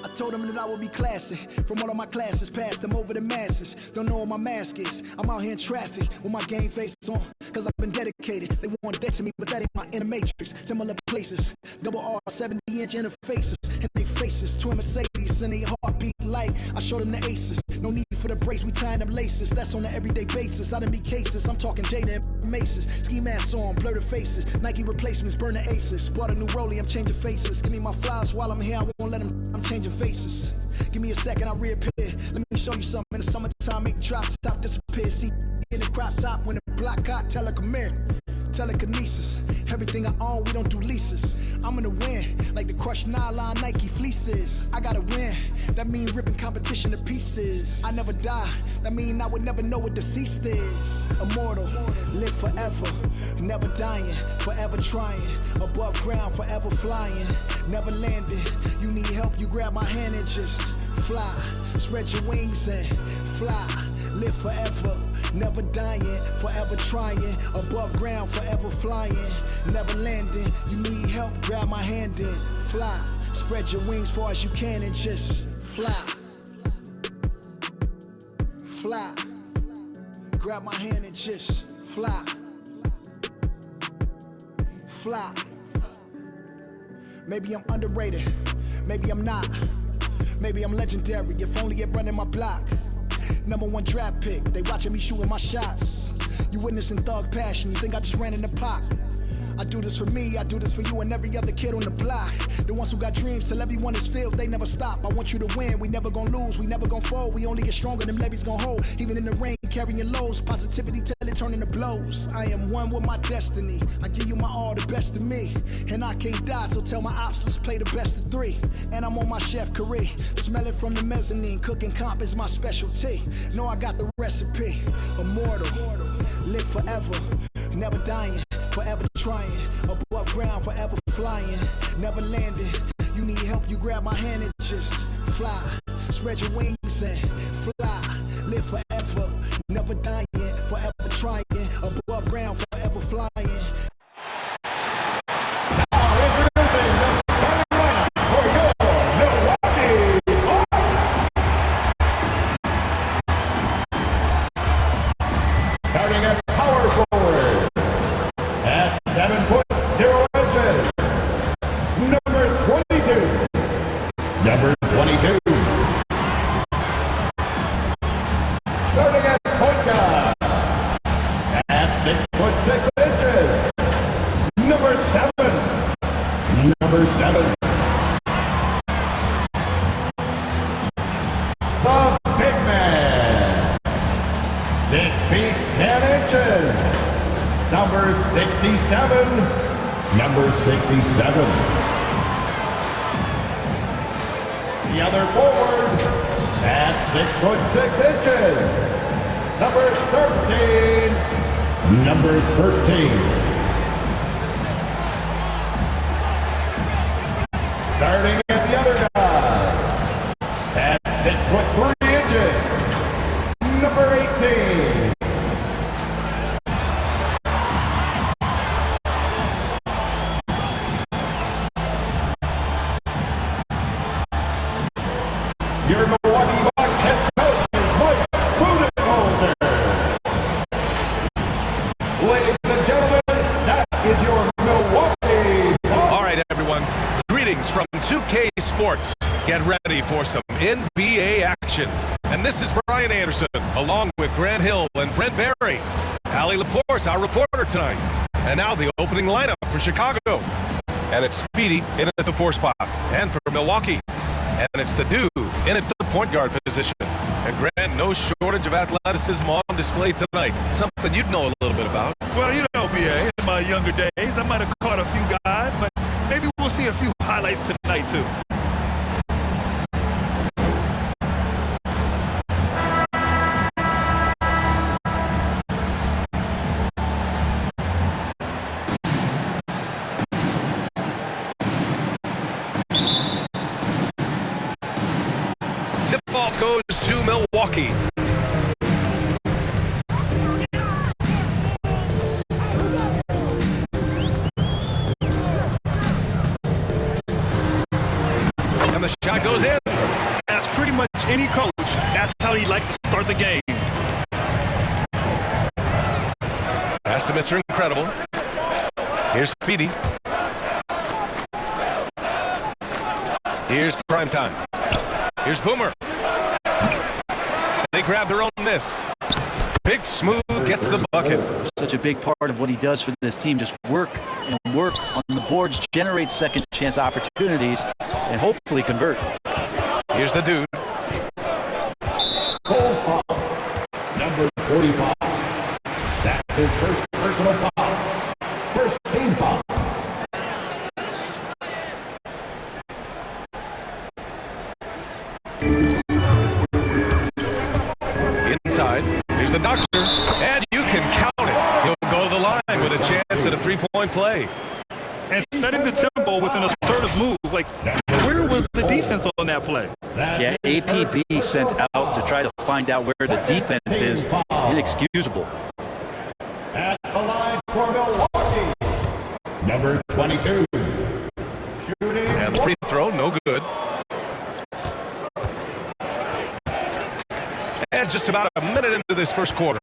I told them that I would be classy. From all of my classes, passed them over the masses. Don't know what my mask is. I'm out here in traffic with my game face on. Cause I've been dedicated. They want dead to me, but that ain't my inner matrix. Similar places. Double R, 70-inch interfaces. And they faces. Twin Mercedes and they heartbeat light. I showed them the aces. No need for the brace, we tying up laces. That's on an everyday basis. I done be cases. I'm talking Jada and Maces. Ski masks on, blur the faces. Nike replacements, burn the aces. Bought a new rollie, I'm changing faces. Give me my flowers while I'm here. I won't let them. I'm changing faces. Give me a second, I'll reappear. Let me show you something. In the summertime, make the drop top disappear. See in the crop top when the block hot, tell like a mirror. Telekinesis. Everything I own, we don't do leases. I'm gonna win, like the crushed nylon Nike fleeces. I gotta win, that mean ripping competition to pieces. I never die, that mean I would never know what deceased is. Immortal, live forever, never dying, forever trying. Above ground, forever flying, never landing. You need help, you grab my hand and just fly. Spread your wings and fly. Live forever, never dying, forever trying. Above ground, forever flying, never landing. You need help, grab my hand and fly. Spread your wings far as you can and just fly. Fly. Grab my hand and just fly. Fly. Maybe I'm underrated, maybe I'm not. Maybe I'm legendary, if only it running my block. #1 draft pick, they watching me shooting my shots. You witnessing thug passion, you think I just ran in the pot. I do this for me, I do this for you and every other kid on the block. The ones who got dreams, till everyone is filled, they never stop. I want you to win, we never gonna lose, we never gonna fold. We only get stronger, them levees gonna hold. Even in the rain, carrying lows, positivity till it turn into blows. I am one with my destiny, I give you my all, the best of me. And I can't die, so tell my ops, let's play the best of 3. And I'm on my chef career, smell it from the mezzanine. Cooking comp is my specialty, know I got the recipe. Immortal, live forever, never dying, forever trying. Above ground, forever flying, never landing. You need help, you grab my hand and just fly. Spread your wings and fly. Live forever, never dying, forever trying. Above ground, forever flying. Starting at power forward, at 7 foot 0 inches, number 22. Number 22. Starting at point guard, at 6 foot 6 inches, number 7. Number 7. The big man, 6 feet 10 inches, number 67. Number 67. The other forward, at 6 foot 6 inches, number 13. Number 13. Starting at the other guy, at 6 foot 3 inches, number 18. Your Milwaukee Bucks head coach is Mike Budenholzer. Ladies and gentlemen, that is your Milwaukee Bucks. All right, everyone. Greetings from 2K Sports. Get ready for some NBA action. And this is Brian Anderson, along with Grant Hill and Brent Barry. Allie LaForce, our reporter tonight. And now the opening lineup for Chicago. And it's Speedy in at the 4 spot. And for Milwaukee. And it's the dude in at the point guard position. And Grant, no shortage of athleticism on display tonight. Something you'd know a little bit about. Well, you know, BA, in my younger days, I might have caught a few guys, but maybe we'll see a few highlights tonight, too. Tip-off goes to Milwaukee. And the shot goes in. the game. Pass to Mr. Incredible. Here's Speedy. Here's Primetime. Here's Boomer. They grab their own miss. Big Smooth gets the bucket. Such a big part of what he does for this team. Just work and work on the boards, generate second chance opportunities, and hopefully convert. Here's the dude. Cole's foul. Number 45. That's his first personal foul. First team foul. Inside. Here's the doctor. And you can count it. He'll go to the line with a chance at a three-point play. And setting the tempo with an assertive move. Like, where was the defense on that play? Yeah, APB sent out to try to find out where the defense is. Inexcusable. At the line for Milwaukee. Number 22. Shooting. And the free throw, no good. And just about a minute into this first quarter.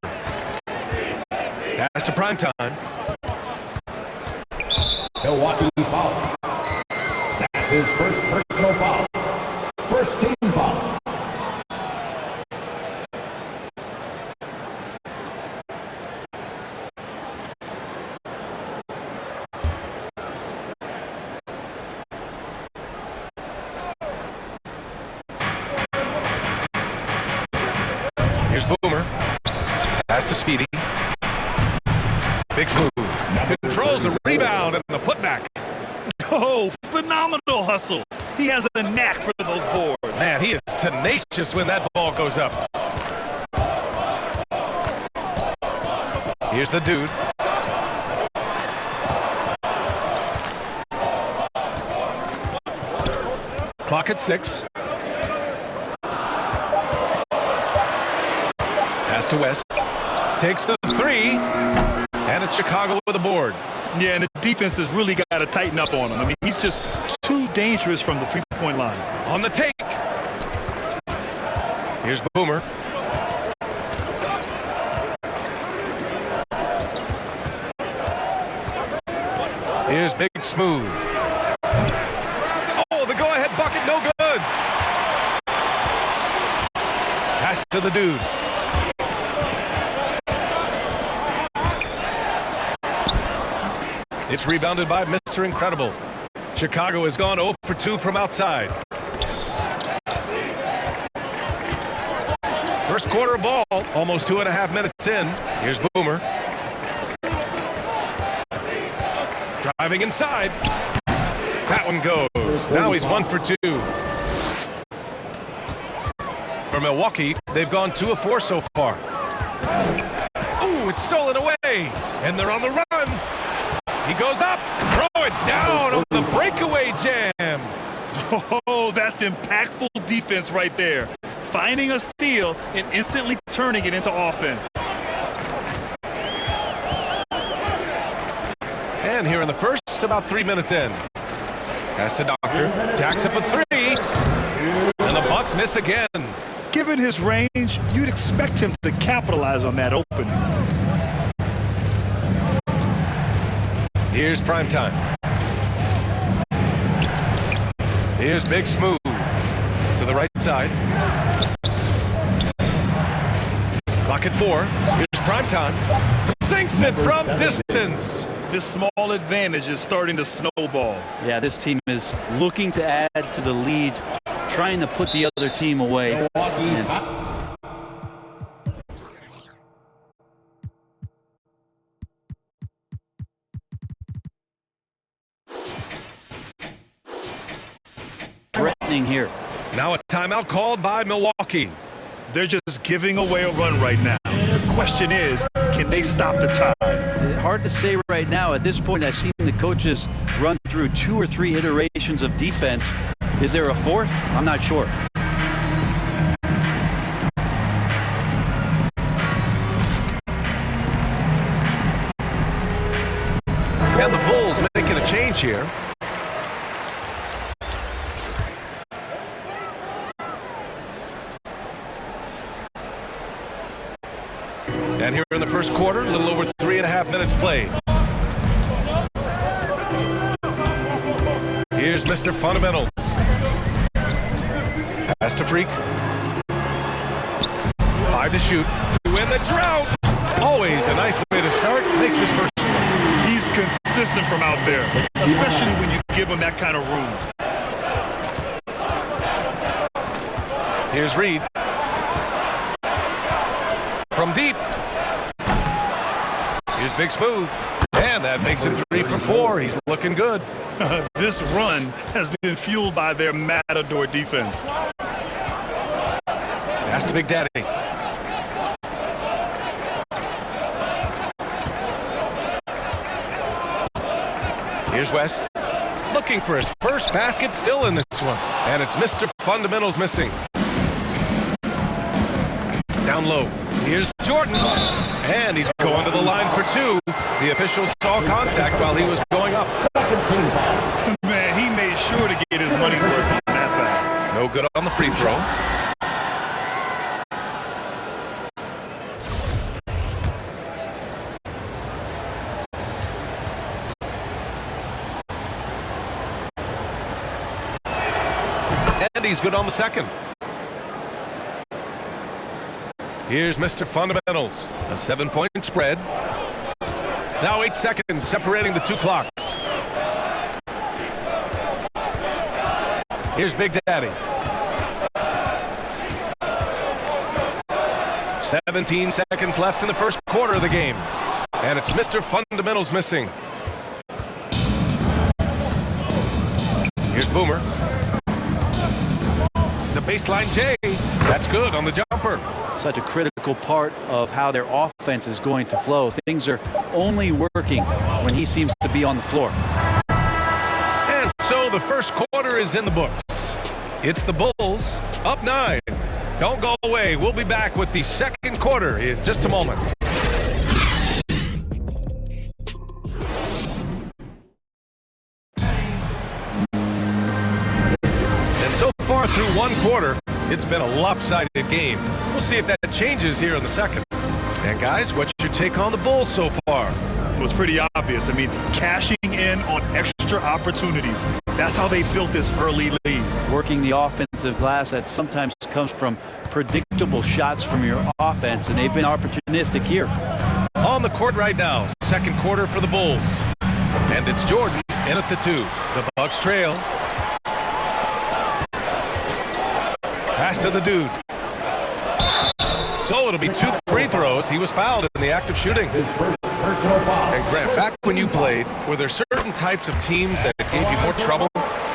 Pass to Primetime. Milwaukee foul. That's his first personal foul. First team foul. Here's Boomer. Pass to Speedy. Big Smooth. Controls the rebound and the putback. Oh, phenomenal hustle. He has a knack for those boards. Man, he is tenacious when that ball goes up. Here's the dude. Clock at 6. Pass to West. Takes the 3. And it's Chicago with a board. Yeah, and the defense has really got to tighten up on him. I mean, he's just too dangerous from the three-point line. On the take. Here's Boomer. Here's Big Smooth. Oh, the go-ahead bucket, no good. Pass to the dude. It's rebounded by Mr. Incredible. Chicago has gone 0 for 2 from outside. First quarter ball, almost 2.5 minutes in. Here's Boomer. Driving inside. That one goes. Now he's 1 for 2. For Milwaukee, they've gone 2 of 4 so far. Oh, it's stolen away. And they're on the run. He goes up, throw it down on the breakaway jam. Oh, that's impactful defense right there. Finding a steal and instantly turning it into offense. And here in the first, about 3 minutes in. Pass to Doctor, jacks up a 3. And the Bucks miss again. Given his range, you'd expect him to capitalize on that opening. Here's Primetime. Here's Big Smooth to the right side. Clock at 4. Here's Primetime. Sinks it from distance. This small advantage is starting to snowball. Yeah, this team is looking to add to the lead, trying to put the other team away. And threatening here. Now a timeout called by Milwaukee. They're just giving away a run right now. The question is, can they stop the time? Hard to say right now. At this point, I've seen the coaches run through 2 or 3 iterations of defense. Is there a 4th? I'm not sure. And the Bulls making a change here. And here in the first quarter, a little over 3.5 minutes played. Here's Mr. Fundamentals. Pass to Freak. 5 to shoot. To win the drought. Always a nice way to start. Makes his first one. He's consistent from out there, especially when you give him that kind of room. Here's Reed. From deep. Here's Big Smooth. And that makes him 3 for 4. He's looking good. This run has been fueled by their Matador defense. Pass to Big Daddy. Here's West. Looking for his first basket, still in this one. And it's Mr. Fundamentals missing. Down low. Here's Jordan. And he's going to the line for 2. The officials saw contact while he was going up. Man, he made sure to get his money's worth on that foul. No good on the free throw. And he's good on the second. Here's Mr. Fundamentals. A 7-point spread. Now 8 seconds separating the 2 clocks. Here's Big Daddy. 17 seconds left in the first quarter of the game. And it's Mr. Fundamentals missing. Here's Boomer. The baseline J. That's good on the jumper. Such a critical part of how their offense is going to flow. Things are only working when he seems to be on the floor. And so the first quarter is in the books. It's the Bulls up 9. Don't go away. We'll be back with the second quarter in just a moment. And so far through one quarter, it's been a lopsided game. We'll see if that changes here in the second. And guys, what's your take on the Bulls so far? It was pretty obvious. I mean, cashing in on extra opportunities. That's how they built this early lead. Working the offensive glass that sometimes comes from predictable shots from your offense, and they've been opportunistic here. On the court right now, second quarter for the Bulls. And it's Jordan in at the 2. The Bucks trail. Pass to the dude. So it'll be 2 free throws. He was fouled in the act of shooting. His first personal foul. And Grant, back when you played, were there certain types of teams that gave you more trouble?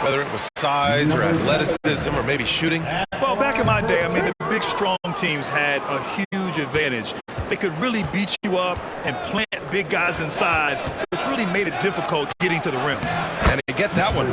Whether it was size or athleticism or maybe shooting? Well, back in my day, I mean, the big, strong teams had a huge advantage. They could really beat you up and plant big guys inside, which really made it difficult getting to the rim. And he gets that one.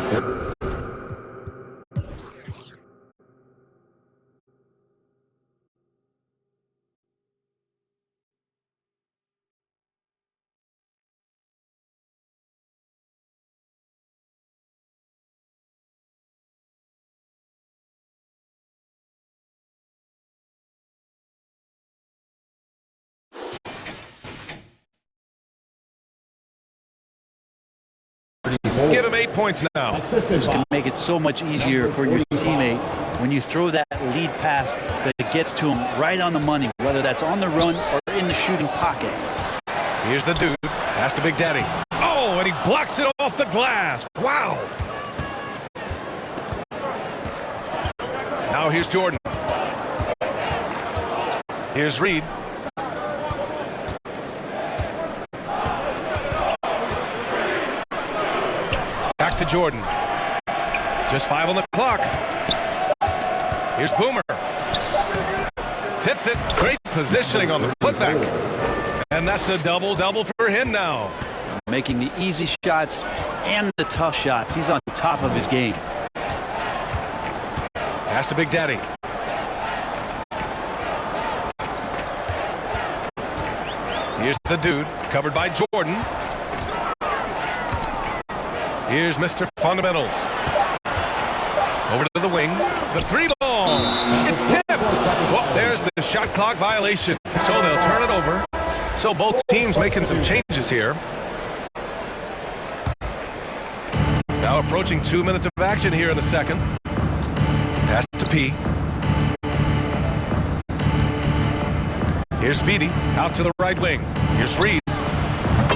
Give him 8 points now. This can make it so much easier for your teammate when you throw that lead pass that gets to him right on the money, whether that's on the run or in the shooting pocket. Here's the dude. Pass to Big Daddy. Oh, and he blocks it off the glass. Wow. Now here's Jordan. Here's Reed. Back to Jordan. Just 5 on the clock. Here's Boomer. Tips it. Great positioning on the putback. And that's a double-double for him now. Making the easy shots and the tough shots. He's on top of his game. Pass to Big Daddy. Here's the dude, covered by Jordan. Here's Mr. Fundamentals. Over to the wing. The 3-ball. It's tipped. Well, there's the shot clock violation. So they'll turn it over. So both teams making some changes here. Now approaching 2 minutes of action here in the second. Pass to P. Here's Speedy out to the right wing. Here's Reed.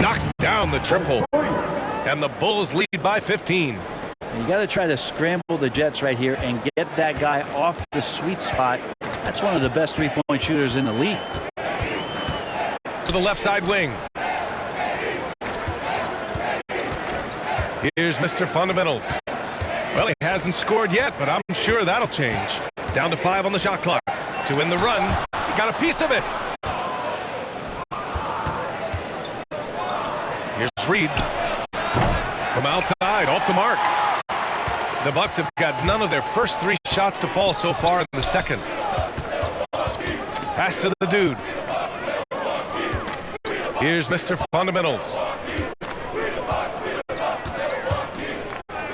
Knocks down the triple. And the Bulls lead by 15. You got to try to scramble the Jets right here and get that guy off the sweet spot. That's one of the best three-point shooters in the league. To the left side wing. Here's Mr. Fundamentals. Well, he hasn't scored yet, but I'm sure that'll change. Down to 5 on the shot clock. To win the run. He got a piece of it. Here's Reed. From outside, off the mark. The Bucks have got none of their first 3 shots to fall so far in the second. Pass to the dude. Here's Mr. Fundamentals.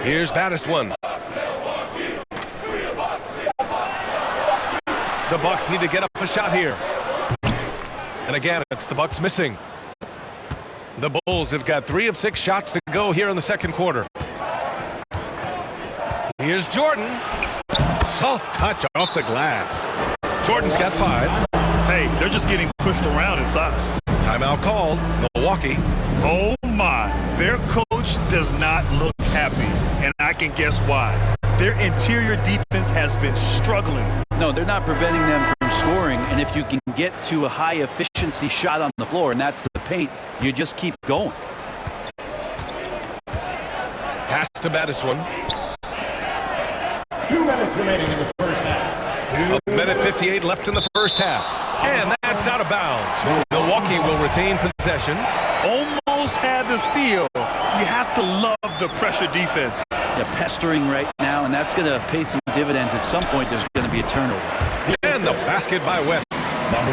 Here's baddest one. The Bucks need to get up a shot here. And again, it's the Bucks missing. The Bulls have got 3 of 6 shots to go here in the second quarter. Here's Jordan. Soft touch off the glass. Jordan's got 5. Hey, they're just getting pushed around inside. Timeout called. Milwaukee. Oh my, their coach does not look happy, and I can guess why. Their interior defense has been struggling. No, they're not preventing them from scoring, and if you can get to a high efficiency shot on the floor, and that's the paint, you just keep going. Pass to baddest one. 2 minutes remaining in the first half. 1 minute 58 left in the first half. And that's out of bounds. Milwaukee will retain possession. Almost had the steal. You have to love the pressure defense. They're pestering right now, and that's going to pay some dividends. At some point, there's going to be a turnover. And the basket by West.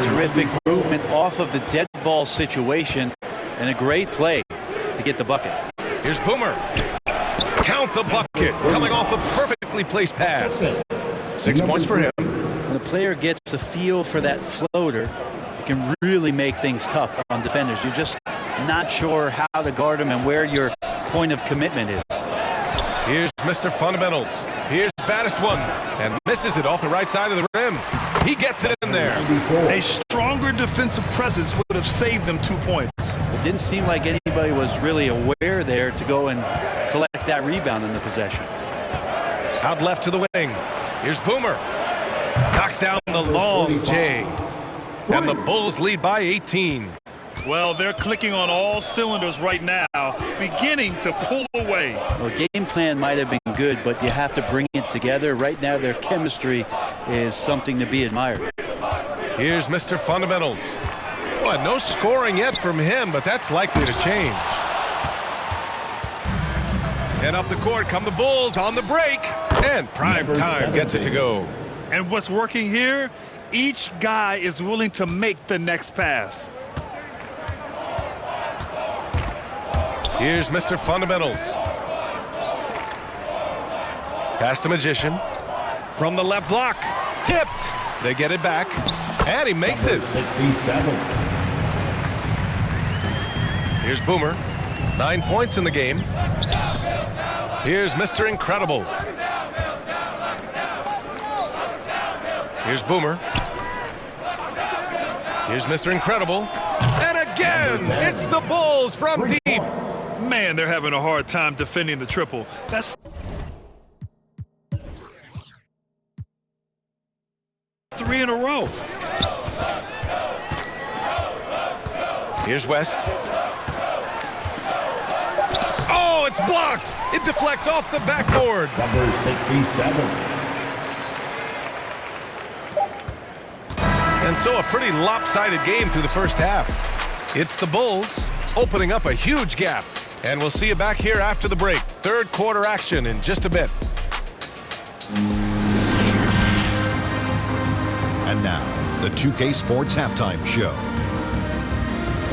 Terrific movement off of the dead ball situation, and a great play to get the bucket. Here's Boomer. Count the bucket. Coming off a perfectly placed pass. 6 points for him. When a player gets a feel for that floater, it can really make things tough on defenders. You're just not sure how to guard them and where your point of commitment is. Here's Mr. Fundamentals. Here's baddest one. And misses it off the right side of the rim. He gets it in there. A stronger defensive presence would have saved them 2 points. It didn't seem like anybody was really aware there to go and collect that rebound in the possession. Out left to the wing. Here's Boomer. Knocks down the long J. And the Bulls lead by 18. Well, they're clicking on all cylinders right now, beginning to pull away. Well, game plan might have been good, but you have to bring it together. Right now, their chemistry is something to be admired. Here's Mr. Fundamentals. Well, no scoring yet from him, but that's likely to change. And up the court come the Bulls on the break. And prime time gets it to go. And what's working here? Each guy is willing to make the next pass. Here's Mr. Fundamentals. Pass to Magician. From the left block. Tipped. They get it back. And he makes it. 67. Here's Boomer. 9 points in the game. Here's Mr. Incredible. Here's Boomer. Here's Mr. Incredible. And again, it's the Bulls from deep. Man, they're having a hard time defending the triple. That's 3 in a row. Here's West. Oh, it's blocked. It deflects off the backboard. Number 67. And so a pretty lopsided game through the first half. It's the Bulls opening up a huge gap. And we'll see you back here after the break. Third quarter action in just a bit. And now, the 2K Sports Halftime Show.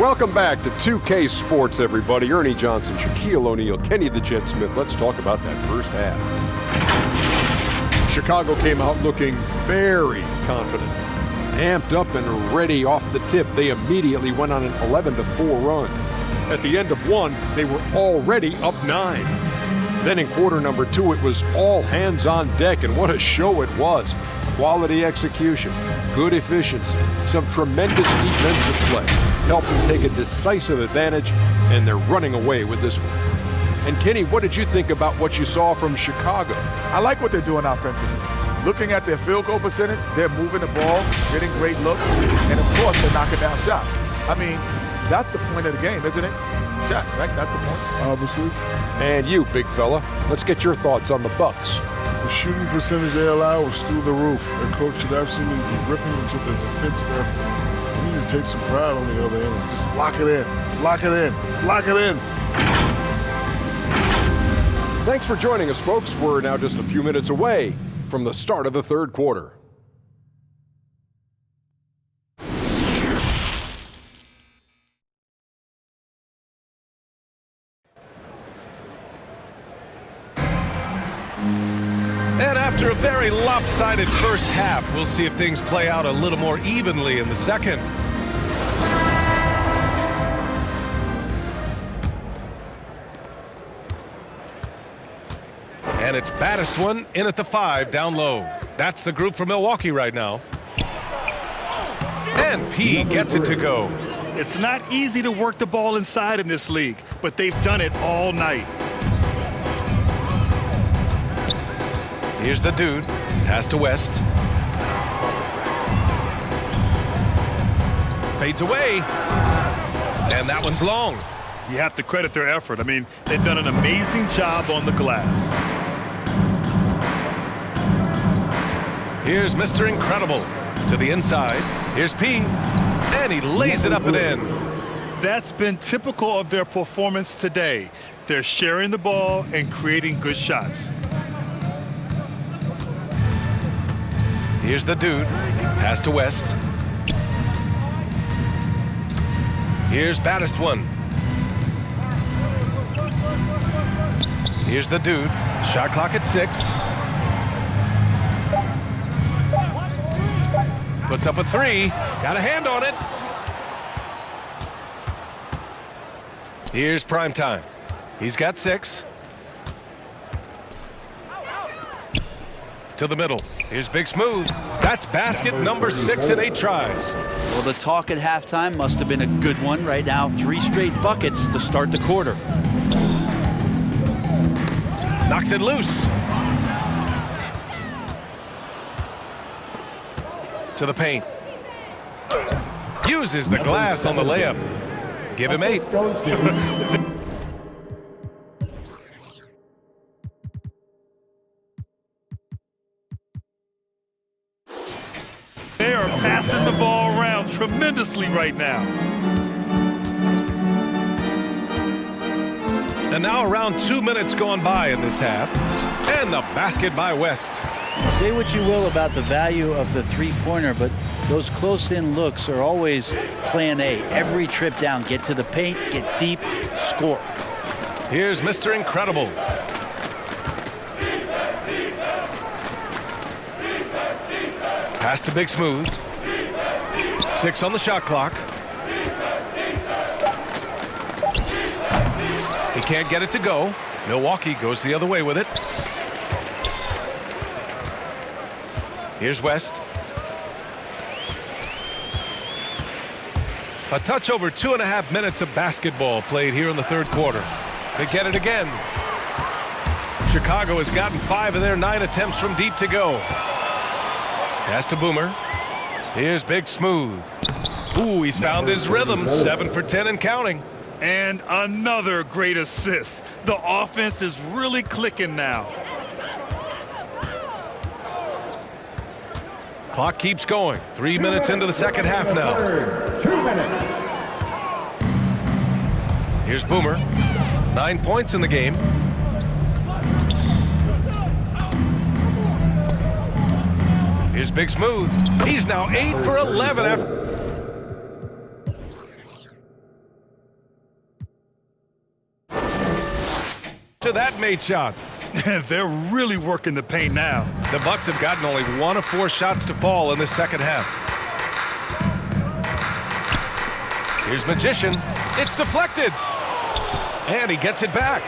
Welcome back to 2K Sports, everybody. Ernie Johnson, Shaquille O'Neal, Kenny the Jet Smith. Let's talk about that first half. Chicago came out looking very confident. Amped up and ready off the tip, they immediately went on an 11-4 run. At the end of one, they were already up 9. Then in quarter number 2, it was all hands on deck, and what a show it was. Quality execution, good efficiency, some tremendous defensive play helped them take a decisive advantage, and they're running away with this one. And Kenny, what did you think about what you saw from Chicago? I like what they're doing offensively. Looking at their field goal percentage, they're moving the ball, getting great looks, and of course they're knocking down shots. I mean, that's the point of the game, isn't it? Shot, right? That's the point. Obviously. And you, big fella, let's get your thoughts on the Bucks. The shooting percentage they allow was through the roof. Their coach should absolutely be ripping into the defensive effort. We need to take some pride on the other end and just lock it in, lock it in, lock it in. Thanks for joining us, folks. We're now just a few minutes away from the start of the third quarter. And after a very lopsided first half, we'll see if things play out a little more evenly in the second. And it's baddest one in at the 5 down low. That's the group for Milwaukee right now. And P gets it to go. It's not easy to work the ball inside in this league, but they've done it all night. Here's the dude. Pass to West. Fades away. And that one's long. You have to credit their effort. I mean, they've done an amazing job on the glass. Here's Mr. Incredible to the inside. Here's P. And he lays it up and in. That's been typical of their performance today. They're sharing the ball and creating good shots. Here's the dude. Pass to West. Here's baddest one. Here's the dude. Shot clock at 6. Puts up a 3. Got a hand on it. Here's prime time. He's got 6. To the middle. Here's Big Smooth. That's basket number 6 in 8 tries. Well, the talk at halftime must have been a good one. Right now, 3 straight buckets to start the quarter. Knocks it loose. To the paint. Uses the glass on the layup. Give him 8. They are passing the ball around tremendously right now. And now around 2 minutes gone by in this half. And the basket by West. Say what you will about the value of the three-pointer, but those close-in looks are always plan A. Every trip down, get to the paint, get deep, score. Here's Mr. Incredible. Pass to Big Smooth. 6 on the shot clock. He can't get it to go. Milwaukee goes the other way with it. Here's West. A touch over 2.5 minutes of basketball played here in the third quarter. They get it again. Chicago has gotten 5 of their 9 attempts from deep to go. Pass to Boomer. Here's Big Smooth. Ooh, he's found his rhythm. 7 for 10 and counting. And another great assist. The offense is really clicking now. Clock keeps going. 3 minutes into the second half now. 2 minutes. Here's Boomer. 9 points in the game. Here's Big Smooth. He's now 8 for 11 after. To that made shot. They're really working the paint now. The Bucks have gotten only 1 of 4 shots to fall in this second half. Here's Magician. It's deflected. And he gets it back.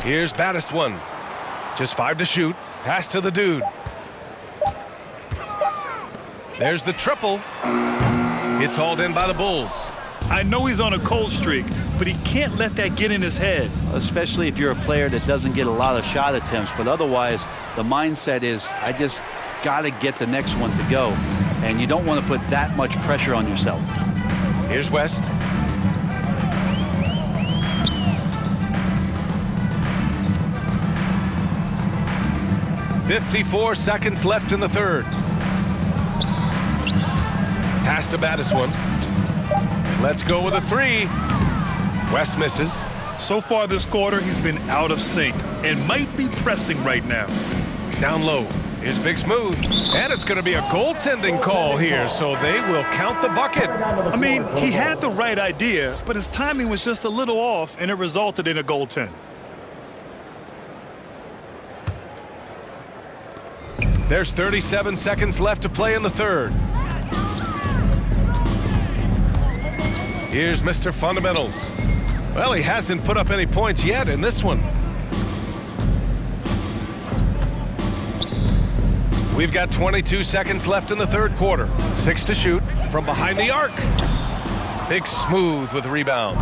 Here's Baddest one. Just 5 to shoot. Pass to the dude. There's the triple. It's hauled in by the Bulls. I know he's on a cold streak, but he can't let that get in his head. Especially if you're a player that doesn't get a lot of shot attempts, but otherwise the mindset is, I just got to get the next one to go, and you don't want to put that much pressure on yourself. Here's West. "54 seconds left in the third." Pass to Baddest one. Let's go with a 3. West misses. So far this quarter, he's been out of sync and might be pressing right now. Down low. Here's Big Smooth. And it's going to be a goaltending call here, so they will count the bucket. I mean, he had the right idea, but his timing was just a little off, and it resulted in a goaltend. There's 37 seconds left to play in the third. Here's Mr. Fundamentals. Well, he hasn't put up any points yet in this one. We've got 22 seconds left in the third quarter. 6 to shoot from behind the arc. Big Smooth with the rebound.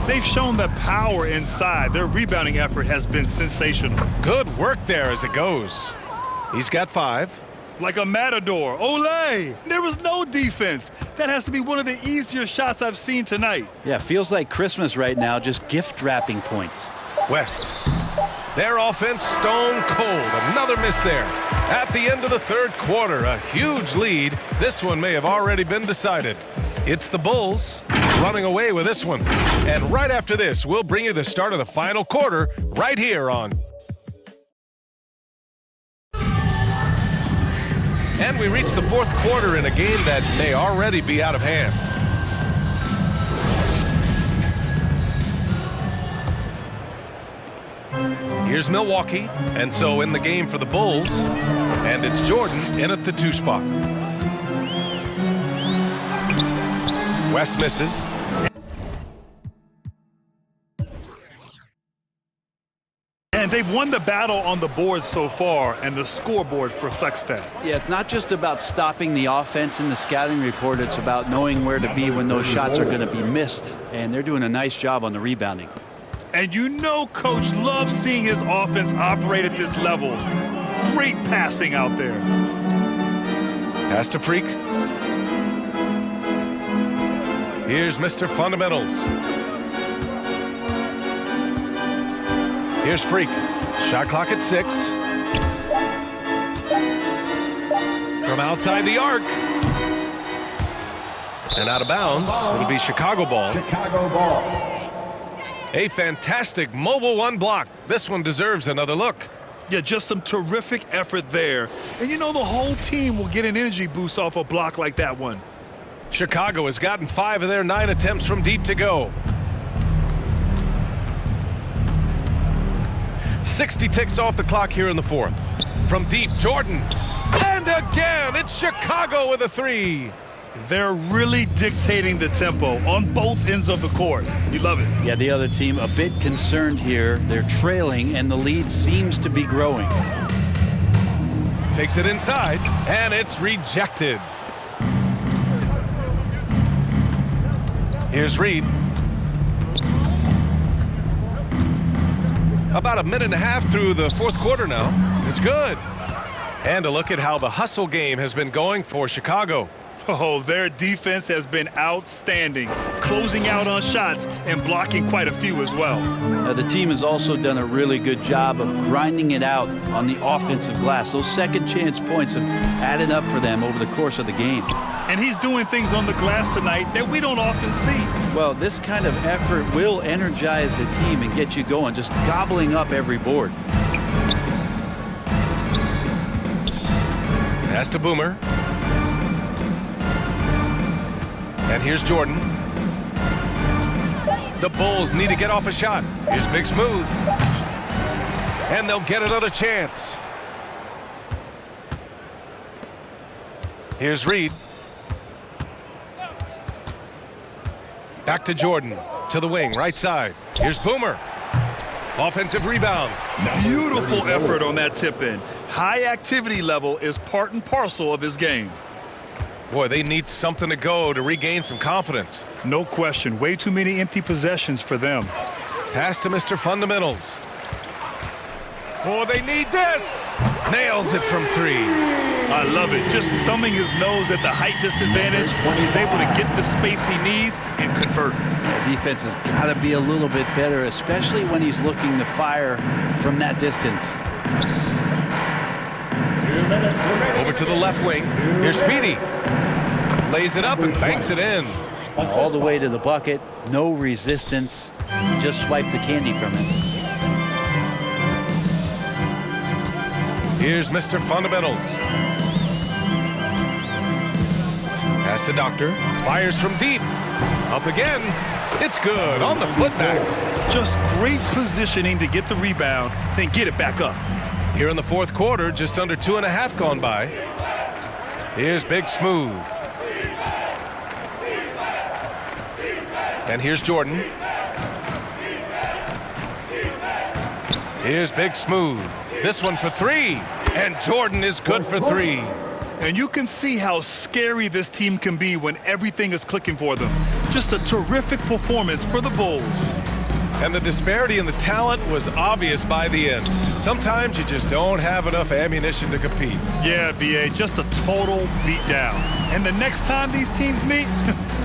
They've shown the power inside. Their rebounding effort has been sensational. Good work there as it goes. He's got 5. Like a matador. Olé! There was no defense. That has to be one of the easier shots I've seen tonight. Yeah, feels like Christmas right now, just gift wrapping points. West. Their offense stone cold. Another miss there. At the end of the third quarter, a huge lead. This one may have already been decided. It's the Bulls running away with this one. And right after this, we'll bring you the start of the final quarter right here on. And we reach the fourth quarter in a game that may already be out of hand. Here's Milwaukee, and so in the game for the Bulls, and it's Jordan in at the 2 spot. West misses. And they've won the battle on the board so far, and the scoreboard reflects that. Yeah, it's not just about stopping the offense in the scouting report. It's about knowing where to be when those shots are going to be missed, and they're doing a nice job on the rebounding. And you know Coach loves seeing his offense operate at this level. Great passing out there. Pass to Freak. Here's Mr. Fundamentals. Here's Freak. Shot clock at 6. From outside the arc. And out of bounds. It'll be Chicago ball. Chicago ball. A fantastic mobile 1 block. This one deserves another look. Yeah, just some terrific effort there. And you know the whole team will get an energy boost off a block like that one. Chicago has gotten 5 of their 9 attempts from deep to go. 60 ticks off the clock here in the fourth. From deep, Jordan. And again, it's Chicago with a 3. They're really dictating the tempo on both ends of the court. You love it. Yeah, the other team a bit concerned here. They're trailing, and the lead seems to be growing. Takes it inside, and it's rejected. Here's Reed. About a minute and a half through the fourth quarter now. It's good. And a look at how the hustle game has been going for Chicago. Oh, their defense has been outstanding, closing out on shots and blocking quite a few as well. Now, the team has also done a really good job of grinding it out on the offensive glass. Those second chance points have added up for them over the course of the game. And he's doing things on the glass tonight that we don't often see. Well, this kind of effort will energize the team and get you going, just gobbling up every board. Pass to Boomer. And here's Jordan. The Bulls need to get off a shot. Here's Big Smooth. And they'll get another chance. Here's Reed. Back to Jordan. To the wing, right side. Here's Boomer. Offensive rebound. Beautiful effort on that tip-in. High activity level is part and parcel of his game. Boy, they need something to go to regain some confidence. No question. Way too many empty possessions for them. Pass to Mr. Fundamentals. Oh, they need this. Nails it from 3. I love it. Just thumbing his nose at the height disadvantage. He's able to get the space he needs and convert. Yeah, defense has got to be a little bit better, especially when he's looking to fire from that distance. Over to the left wing. Here's Speedy. Lays it up and banks it in. All the way to the bucket. No resistance. Just swipe the candy from it. Here's Mr. Fundamentals. Pass to Doctor. Fires from deep. Up again. It's good on the putback. Just great positioning to get the rebound, then get it back up. Here in the fourth quarter, just under 2.5 gone by. Here's Big Smooth. And here's Jordan. Here's Big Smooth. This one for 3. And Jordan is good for 3. And you can see how scary this team can be when everything is clicking for them. Just a terrific performance for the Bulls. And the disparity in the talent was obvious by the end. Sometimes you just don't have enough ammunition to compete. Yeah, B.A., just a total beatdown. And the next time these teams meet,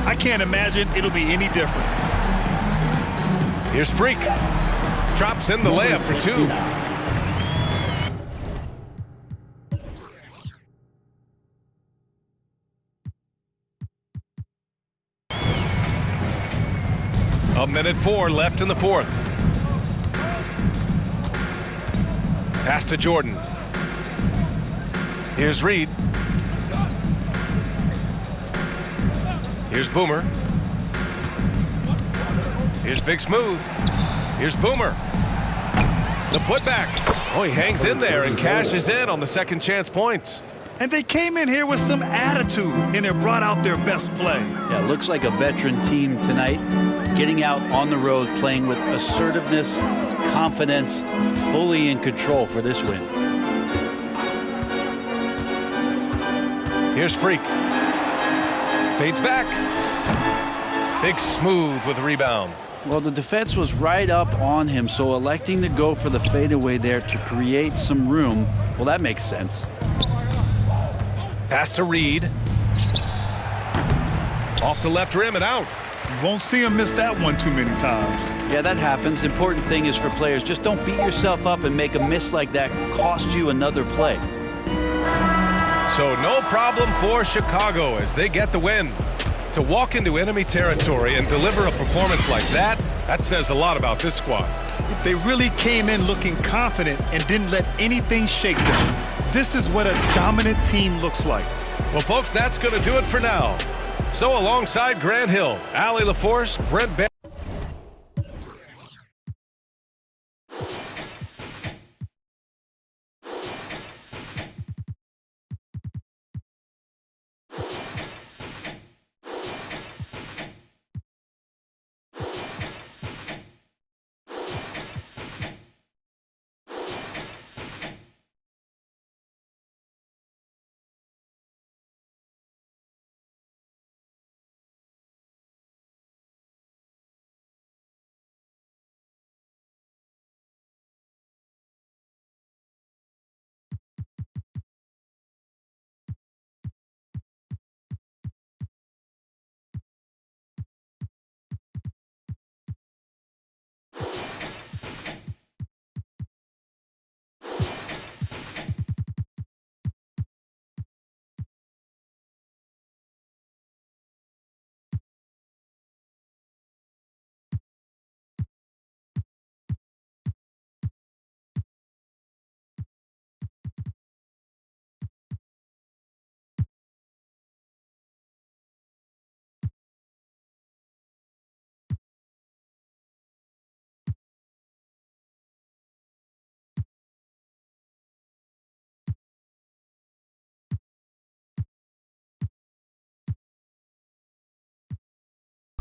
I can't imagine it'll be any different. Here's Freak. Drops in the layup for 2. A minute 4 left in the fourth. Pass to Jordan. Here's Reed. Here's Boomer. Here's Big Smooth. Here's Boomer. The putback. Oh, he hangs in there and cashes in on the second chance points. And they came in here with some attitude, and they brought out their best play. Yeah, looks like a veteran team tonight, getting out on the road, playing with assertiveness, confidence, fully in control for this win. Here's Freak. Fades back. Big Smooth with a rebound. Well, the defense was right up on him, so electing to go for the fadeaway there to create some room, well, that makes sense. Pass to Reed. Off the left rim and out. You won't see him miss that one too many times. Yeah, that happens. Important thing is for players, just don't beat yourself up and make a miss like that cost you another play. So no problem for Chicago as they get the win. To walk into enemy territory and deliver a performance like that, that says a lot about this squad. They really came in looking confident and didn't let anything shake them. This is what a dominant team looks like. Well, folks, that's going to do it for now. So alongside Grant Hill, Allie LaForce, Brent Barry.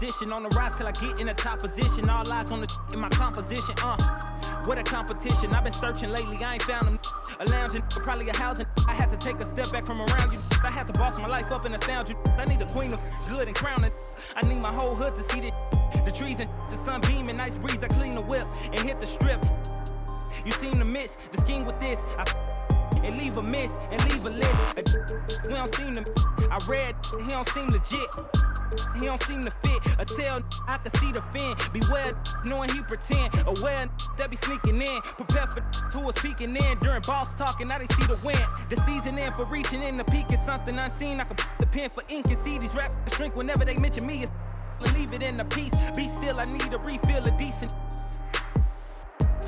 position on the rise till I get in the top position. All eyes on the in my composition. What a competition. I've been searching lately. I ain't found them. A lounging, probably a housing. I had to take a step back from around you. I had to boss my life up and astound you. I need a queen of good and crowning. I need my whole hood to see the trees and the sun beaming. Nice breeze. I clean the whip and hit the strip. You seem to miss the scheme with this. And leave a miss and leave a list. We don't seem to. I read, he don't seem legit. He don't seem to fit. A tell I can see the fin. Beware knowing he pretend. Aware that be sneaking in. Prepare for who was peeking in. During boss talking, now they see the win. The season in for reaching in the peak is something unseen. I can put the pen for ink and see these rappers shrink whenever they mention me. Leave it in the piece. Be still, I need a refill of decent.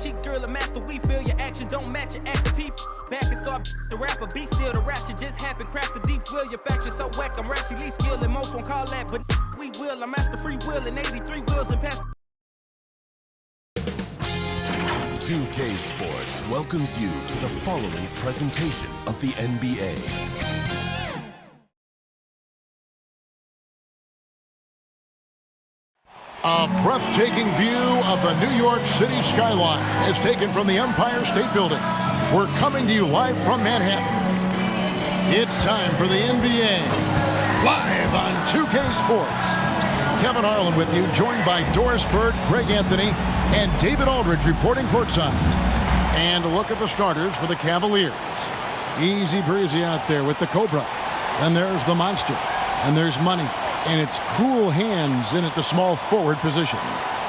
Cheap girl, a master, we feel your actions don't match your active people. Back and start the rapper, be still the ratchet just happen. Craft the deep will, your faction so whack. I'm rationally skilled and most won't call that, but we will. I'm master free will and 83 wheels and past. 2K Sports welcomes you to the following presentation of the NBA. A breathtaking view of the New York City skyline is taken from the Empire State Building. We're coming to you live from Manhattan. It's time for the NBA, live on 2K Sports. Kevin Harlan with you, joined by Doris Bird, Greg Anthony, and David Aldridge reporting courtside. And a look at the starters for the Cavaliers. Easy breezy out there with the Cobra. And there's the Monster. And there's Money. And it's Cool Hands in at the small forward position.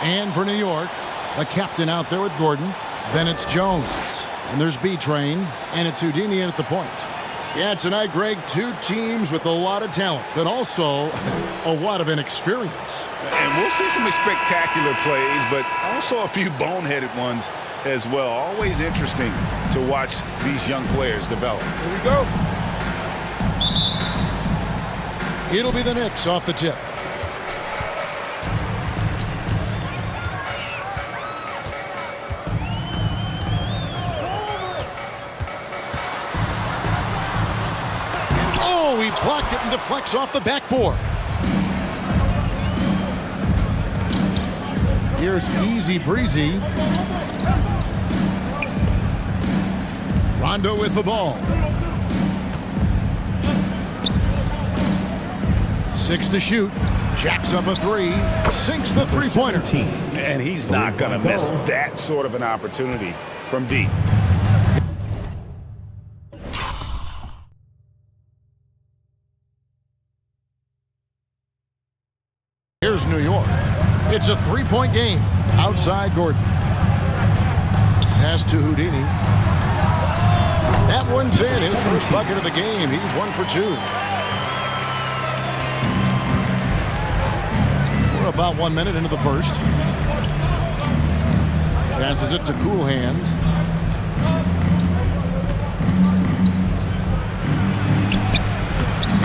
And for New York, the captain out there with Gordon. Then it's Jones. And there's B-Train. And it's Houdini in at the point. Yeah, tonight, Greg, two teams with a lot of talent, but also a lot of inexperience. And we'll see some spectacular plays, but also a few boneheaded ones as well. Always interesting to watch these young players develop. Here we go. It'll be the Knicks off the tip. Oh, he blocked it and deflects off the backboard. Here's Easy Breezy. Rondo with the ball. 6 to shoot. Jacks up a three. Sinks the three-pointer. And he's not going to miss that sort of an opportunity from deep. Here's New York. It's a three-point game. Outside Gordon. Pass to Houdini. That one's in. His first bucket of the game. He's 1 for 2. About 1 minute into the first. Passes it to Cool Hands.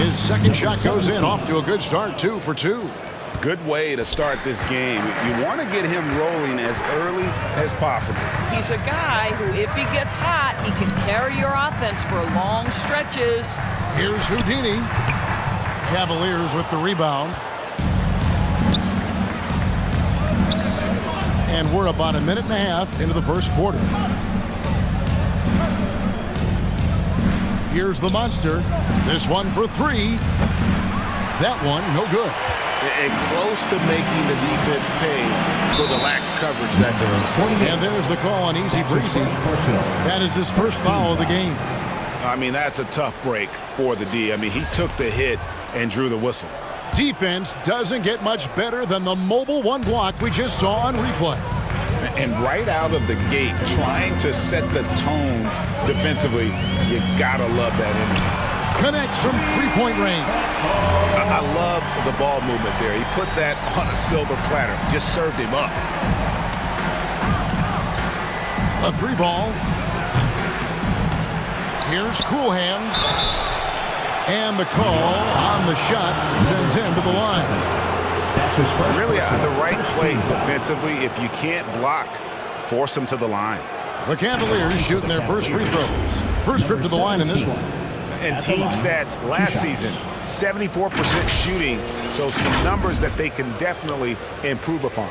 His second shot goes in. Off to a good start. 2 for 2. Good way to start this game. You want to get him rolling as early as possible. He's a guy who, if he gets hot, he can carry your offense for long stretches. Here's Houdini. Cavaliers with the rebound. And we're about a minute and a half into the first quarter. Here's the Monster. This one for 3. That one, no good. And close to making the defense pay for the lax coverage that's in. And there's the call on Easy Breezy. That is his first foul of the game. I mean, that's a tough break for the D. I mean, he took the hit and drew the whistle. Defense doesn't get much better than the mobile one block we just saw on replay. And right out of the gate, trying to set the tone defensively, you gotta love that inning. Connects from three-point range. I love the ball movement there. He put that on a silver platter, just served him up. A 3-ball. Here's Cool Hands. And the call on the shot sends him to the line. Really the right play defensively. If you can't block, force him to the line. The Cavaliers shooting their first free throws. First trip to the line in this one. And team stats last season, 74% shooting, so some numbers that they can definitely improve upon.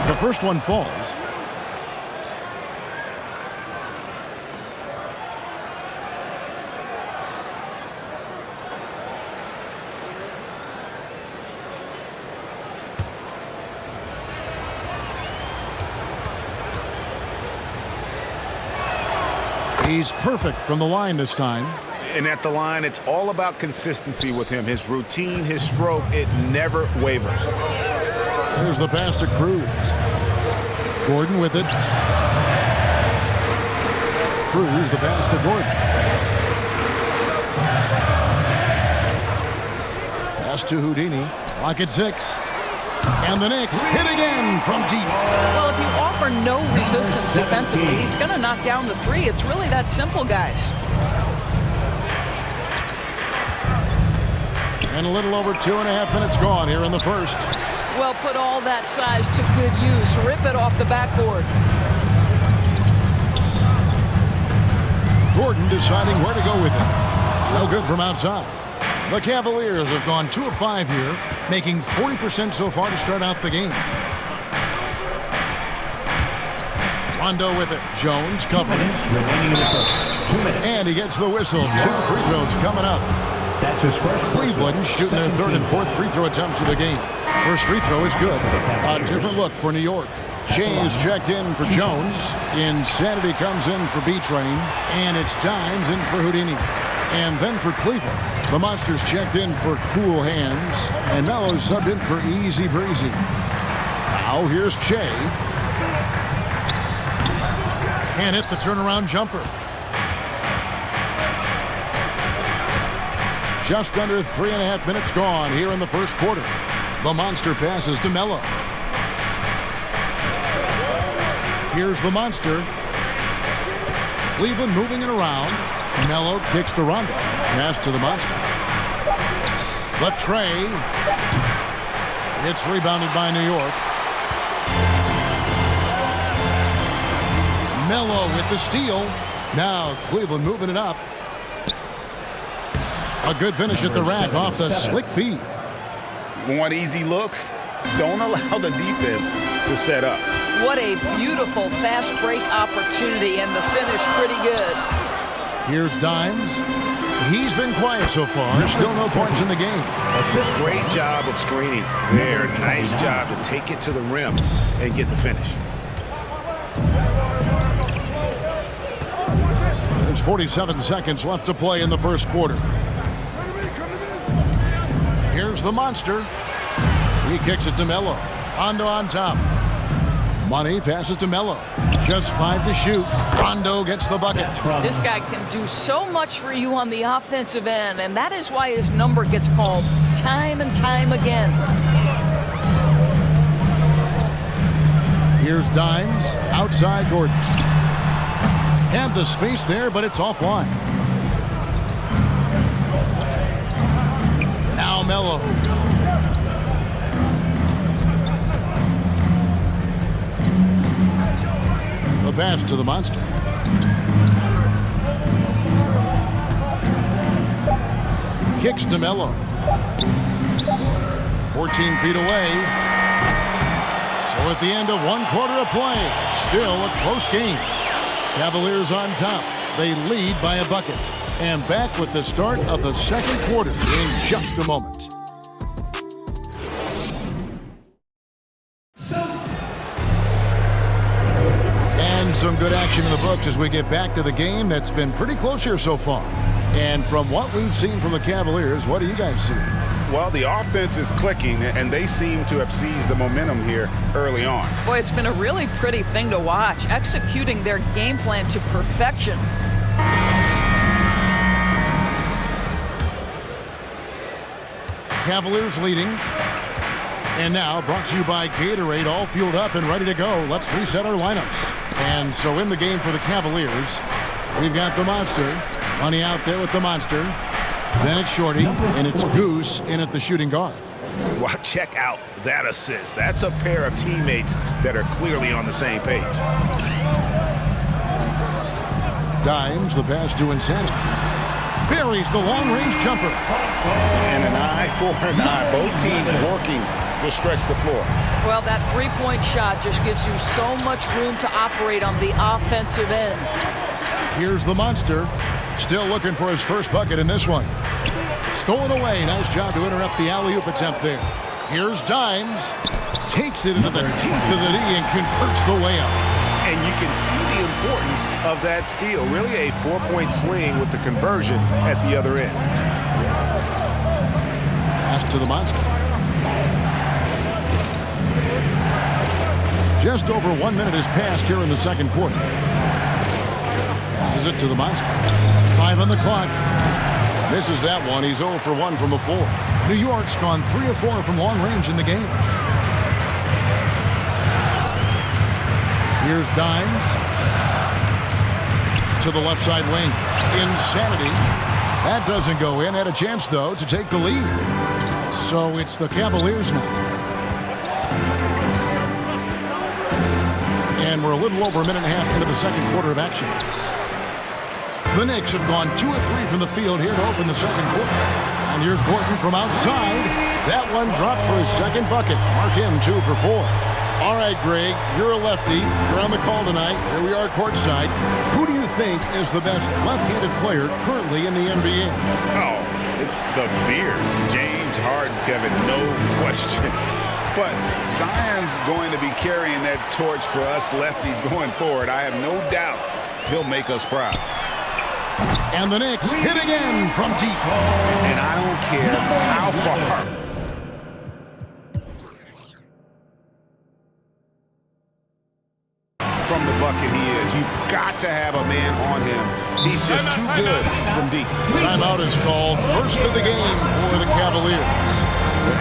The first one falls. He's perfect from the line this time. And at the line, it's all about consistency with him. His routine, his stroke, it never wavers. Here's the pass to Cruz. Gordon with it. Cruz, the pass to Gordon. Pass to Houdini. Lock at 6. And the Knicks hit again from deep. Well, if you offer no resistance defensively, he's going to knock down the 3. It's really that simple, guys. And a little over 2.5 minutes gone here in the first. Well, put all that size to good use. Rip it off the backboard. Gordon deciding where to go with it. No good from outside. The Cavaliers have gone 2 of 5 here, making 40% so far to start out the game. Rondo with it. Jones covering. And he gets the whistle. 2 free throws coming up. That's his first. Cleveland shooting their 3rd and 4th free throw attempts of the game. First free throw is good. A different look for New York. James checked in for Jones. Insanity comes in for B-Train. And it's Dimes in for Houdini. And then for Cleveland, the Monsters checked in for Cool Hands. And Melo subbed in for Easy Breezy. Now here's Che. Can't hit the turnaround jumper. Just under 3.5 minutes gone here in the first quarter. The Monster passes to Melo. Here's the Monster. Cleveland moving it around. Melo kicks to Rondo. Pass to the Monster. The tray. It's rebounded by New York. Melo with the steal. Now Cleveland moving it up. A good finish at the rack off the slick feed. Want easy looks? Don't allow the defense to set up. What a beautiful fast break opportunity, and the finish pretty good. Here's Dimes. He's been quiet so far. Still no points in the game. Great job of screening there. Nice job to take it to the rim and get the finish. There's 47 seconds left to play in the first quarter. Here's the Monster. He kicks it to Melo. Rondo on top. Money passes to Melo. Just 5 to shoot. Rondo gets the bucket. This guy can do so much for you on the offensive end, and that is why his number gets called time and time again. Here's Dimes. Outside Gordon. Had the space there, but it's offline. Now Melo. The pass to the Monster. Kicks to Melo. 14 feet away. So at the end of 1 quarter of play, still a close game. Cavaliers on top. They lead by a bucket. And back with the start of the second quarter in just a moment. And some good action in the books as we get back to the game that's been pretty close here so far. And from what we've seen from the Cavaliers, what do you guys see? Well, the offense is clicking, and they seem to have seized the momentum here early on. Boy, it's been a really pretty thing to watch, executing their game plan to perfection. Cavaliers leading. And now, brought to you by Gatorade, all fueled up and ready to go. Let's reset our lineups. And so in the game for the Cavaliers, we've got the Monster. Money out there with the Monster. Then it's Shorty, and it's Goose in at the shooting guard. Well, check out that assist. That's a pair of teammates that are clearly on the same page. Dimes the pass to Insanity. Buries the long-range jumper. And an eye for an eye. Both teams working to stretch the floor. Well, that three-point shot just gives you so much room to operate on the offensive end. Here's the monster. Still looking for his first bucket in this one. Stolen away. Nice job to interrupt the alley-oop attempt there. Here's Dimes. Takes it into the teeth of the knee and converts the layup. And you can see the importance of that steal. Really a 4-point swing with the conversion at the other end. Pass to the monster. Just over 1 minute has passed here in the second quarter. Passes it to the monster. 5 on the clock. Misses that one. He's 0 for 1 from the floor. New York's gone 3 of 4 from long range in the game. Here's Dimes. To the left side wing. Insanity. That doesn't go in. Had a chance, though, to take the lead. So it's the Cavaliers now. And we're a little over a minute and a half into the second quarter of action. The Knicks have gone 2 of 3 from the field here to open the second quarter. And here's Gordon from outside. That one dropped for his second bucket. Mark him 2 for 4. All right, Greg, you're a lefty. You're on the call tonight. Here we are courtside. Who do you think is the best left-handed player currently in the NBA? Oh, it's the beard. James Harden, Kevin, no question. But Zion's going to be carrying that torch for us lefties going forward. I have no doubt he'll make us proud. And the Knicks hit again from deep. And I don't care how far. From the bucket he is. You've got to have a man on him. He's just too good from deep. Timeout is called. First of the game for the Cavaliers.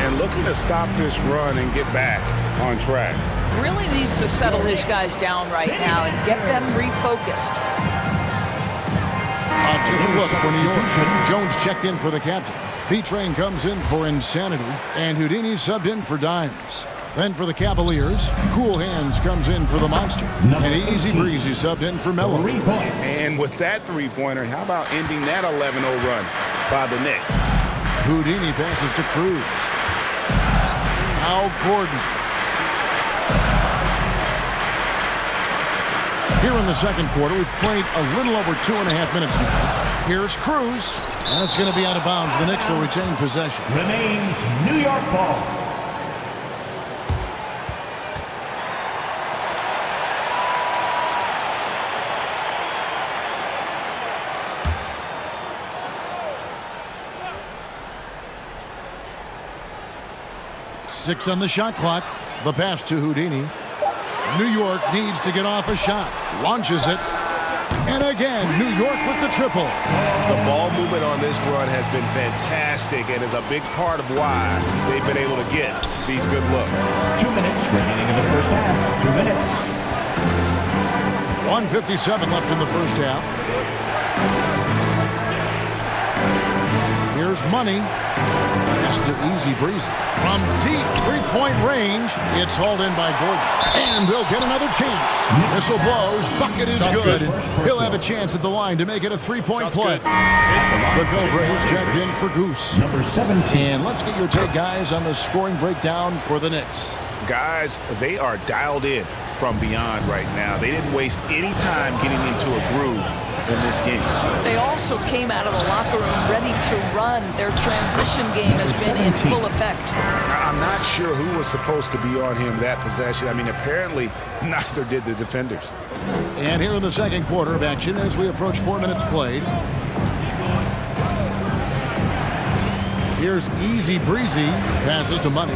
And looking to stop this run and get back on track. Really needs to settle his guys down right now and get them refocused. A different look for New York. Jones checked in for the captain. B-Train comes in for Insanity. And Houdini subbed in for Dimes. Then for the Cavaliers, Cool Hands comes in for the Monster. And Easy Breezy subbed in for Melo. And with that three-pointer, how about ending that 11-0 run by the Knicks? Houdini passes to Cruz. Now Gordon. Here in the second quarter, we've played a little over 2.5 minutes now. Here's Cruz. And it's going to be out of bounds. The Knicks will retain possession. Remains New York ball. Six on the shot clock. The pass to Houdini. New York needs to get off a shot. Launches it. And again, New York with the triple. The ball movement on this run has been fantastic and is a big part of why they've been able to get these good looks. 2 minutes remaining in the first half. 2 minutes. 1:57 left in the first half. Here's Money. Pass to Easy Breezy. From deep three-point range, it's hauled in by Gordon. And they'll get another chance. Whistle blows. Bucket is good. He'll have a chance at the line to make it a three-point play. The Bill Braves checked in for Goose. Number 17. And let's get your take, guys, on the scoring breakdown for the Knicks. Guys, they are dialed in from beyond right now. They didn't waste any time getting into a groove in this game. They also came out of the locker room ready to run. Their transition game has been in full effect. I'm not sure who was supposed to be on him that possession. I mean, apparently neither did the defenders. And here in the second quarter of action as we approach 4 minutes played. Here's Easy Breezy. Passes to Money.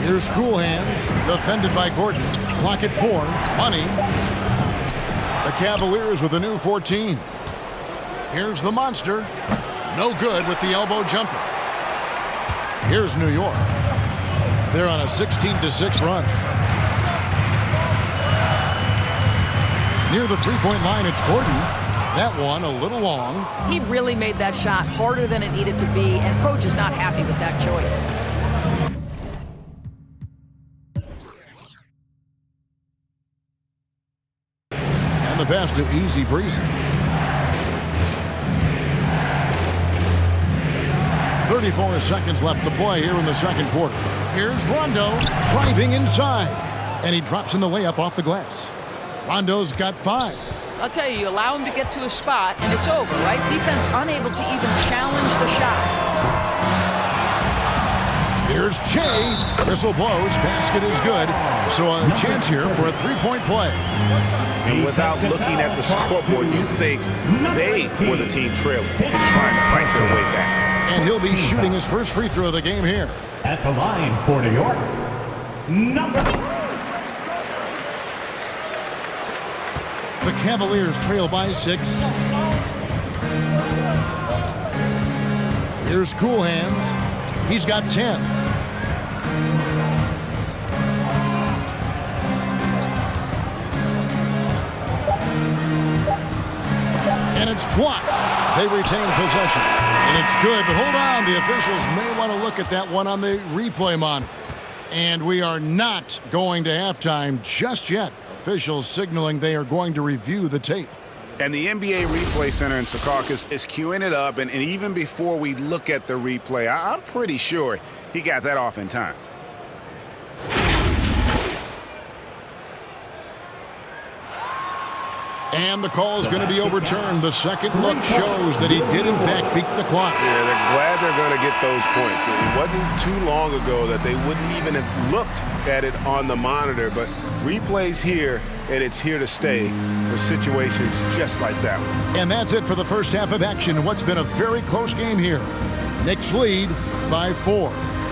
Here's Cool Hands, defended by Gordon. Clock at 4. Money. The Cavaliers with a new 14. Here's the Monster. No good with the elbow jumper. Here's New York. They're on a 16-6 run. Near the three-point line, it's Gordon. That one a little long. He really made that shot harder than it needed to be, and coach is not happy with that choice. And the pass to Easy Breezy. 34 seconds left to play here in the second quarter. Here's Rondo driving inside, and he drops in the layup off the glass. Rondo's got 5. I'll tell you allow him to get to a spot, and it's over, right? Defense unable to even challenge the shot. Here's Jay. Whistle blows. Basket is good. So a chance here for a three-point play. And without looking at the scoreboard, you think they were the team trailing and trying to fight their way back. And he'll be shooting his first free throw of the game here. At the line for New York, The Cavaliers trail by 6. Here's Cool Hands. He's got 10. And it's blocked. They retain possession. And it's good, but hold on. The officials may want to look at that one on the replay monitor. And we are not going to halftime just yet. Officials signaling they are going to review the tape. And the NBA Replay Center in Secaucus is queuing it up, and even before we look at the replay, I'm pretty sure he got that off in time. And the call is going to be overturned. The second look shows that he did, in fact, beat the clock. Yeah, they're glad they're going to get those points. It wasn't too long ago that they wouldn't even have looked at it on the monitor, but replay's here, and it's here to stay for situations just like that one. And that's it for the first half of action in what's been a very close game here. Knicks lead by 4.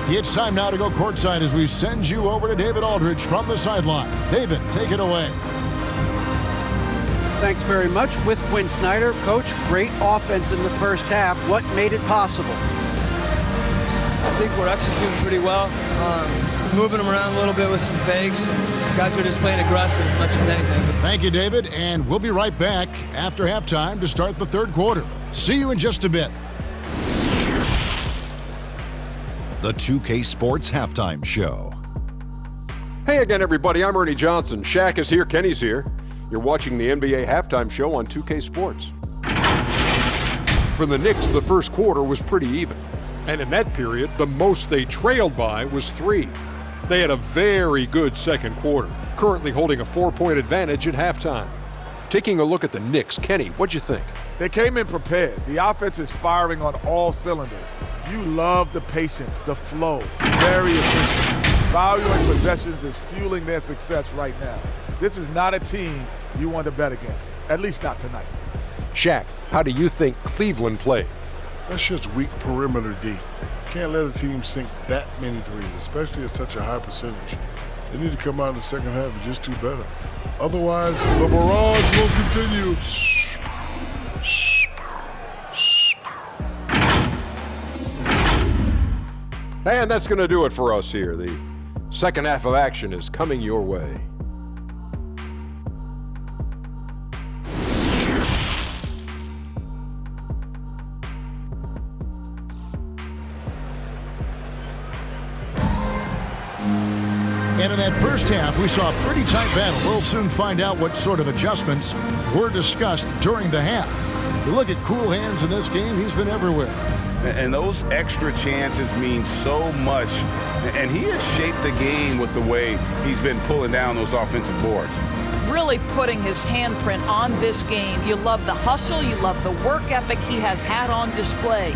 It's time now to go courtside as we send you over to David Aldridge from the sideline. David, take it away. Thanks very much. With Quinn Snyder, Coach, great offense in the first half. What made it possible? I think we're executing pretty well. Moving them around a little bit with some fakes. Guys are just playing aggressive as much as anything. Thank you, David, and we'll be right back after halftime to start the third quarter. See you in just a bit. The 2K Sports Halftime Show. Hey again, everybody. I'm Ernie Johnson. Shaq is here. Kenny's here. You're watching the NBA Halftime Show on 2K Sports. For the Knicks, the first quarter was pretty even. And in that period, the most they trailed by was 3. They had a very good second quarter, currently holding a 4-point advantage at halftime. Taking a look at the Knicks, Kenny, what'd you think? They came in prepared. The offense is firing on all cylinders. You love the patience, the flow. Very efficient. Valuing possessions is fueling their success right now. This is not a team you want to bet against, at least not tonight. Shaq, how do you think Cleveland played? That's just weak perimeter D. Can't let a team sink that many threes, especially at such a high percentage. They need to come out in the second half and just do better. Otherwise, the barrage will continue. And that's going to do it for us here. The second half of action is coming your way. And in that first half, we saw a pretty tight battle. We'll soon find out what sort of adjustments were discussed during the half. You look at Cool Hands in this game, he's been everywhere. And those extra chances mean so much. And he has shaped the game with the way he's been pulling down those offensive boards. Really putting his handprint on this game. You love the hustle, you love the work ethic he has had on display.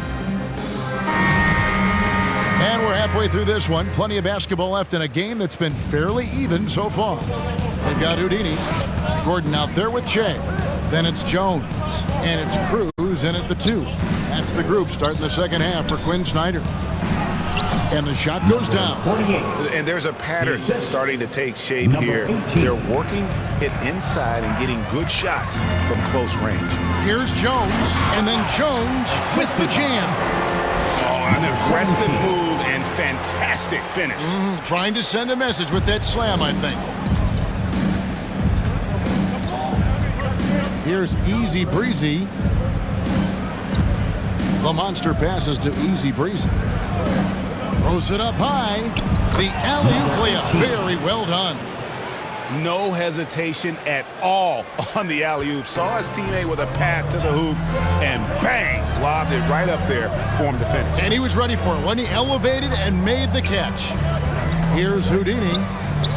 And we're halfway through this one. Plenty of basketball left in a game that's been fairly even so far. They've got Houdini. Gordon out there with Jay. Then it's Jones. And it's Cruz in at the 2. That's the group starting the second half for Quinn Snyder. And the shot goes down. And there's a pattern starting to take shape here. They're working it inside and getting good shots from close range. Here's Jones. And then Jones with the jam. Oh, an aggressive move and fantastic finish. Trying to send a message with that slam, I think. Here's Easy Breezy. The monster passes to Easy Breezy. Throws it up high. The alley-oop layup. Very well done. No hesitation at all on the alley-oop. Saw his teammate with a path to the hoop, and bang, lobbed it right up there for him to finish. And he was ready for it when he elevated and made the catch. Here's Houdini.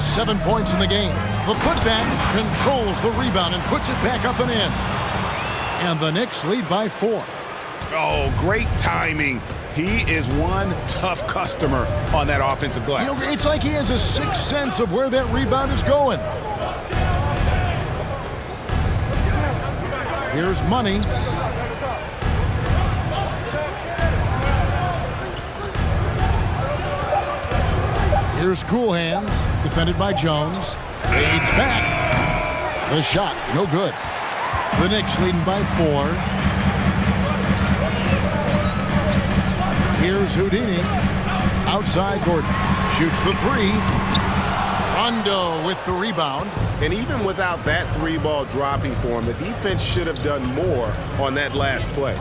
7 points in the game. The putback controls the rebound and puts it back up and in. And the Knicks lead by 4. Oh, great timing. He is one tough customer on that offensive glass. You know, it's like he has a sixth sense of where that rebound is going. Here's Money. Here's Cool Hands, defended by Jones. Fades back. The shot, no good. The Knicks leading by 4. Here's Houdini. Outside Gordon. Shoots the 3. Rondo with the rebound. And even without that 3-ball dropping for him, the defense should have done more on that last play.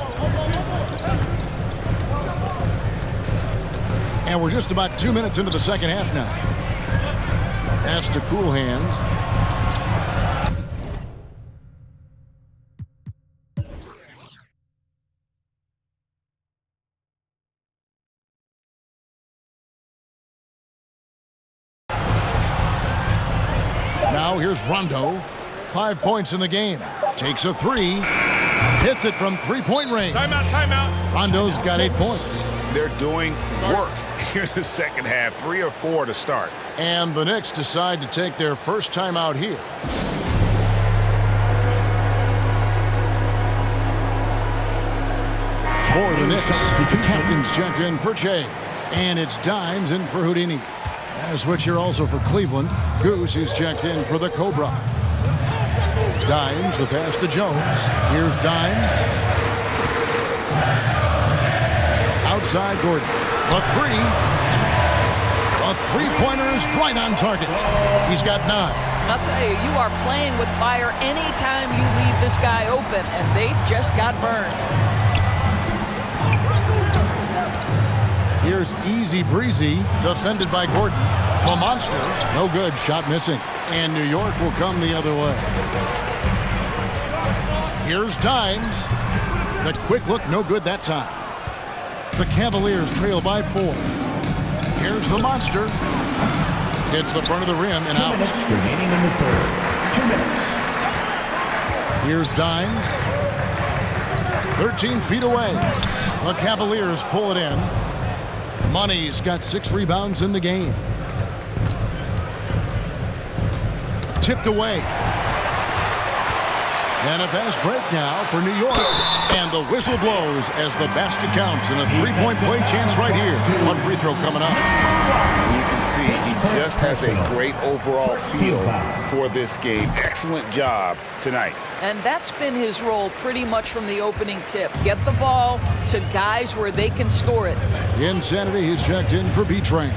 And we're just about 2 minutes into the second half now. Pass to Cool Hands. Now here's Rondo. 5 points in the game. Takes a 3. Hits it from three-point range. Timeout, timeout. Rondo's got 8 points. They're doing work here in the second half. 3 or 4 to start. And the Knicks decide to take their first timeout here. For the Knicks, the captain's checked in for Che. And it's Dimes in for Houdini. A switch here also for Cleveland. Goose is checked in for the Cobra. Dimes, the pass to Jones. Here's Dimes. Outside Gordon. The 3. A three-pointer is right on target. He's got 9. I'll tell you, you are playing with fire anytime you leave this guy open, and they just got burned. Here's Easy Breezy, defended by Gordon. The monster, no good, shot missing. And New York will come the other way. Here's Dimes. The quick look, no good that time. The Cavaliers trail by 4. Here's the monster. Hits the front of the rim and out. 2 minutes remaining in the third. 2 minutes. Here's Dimes. 13 feet away. The Cavaliers pull it in. Money's got 6 rebounds in the game. Tipped away. And a fast break now for New York. And the whistle blows as the basket counts. And a three-point play chance right here. One free throw coming up. You can see he just has a great overall feel for this game. Excellent job tonight. And that's been his role pretty much from the opening tip. Get the ball to guys where they can score it. Insanity is checked in for B-Train.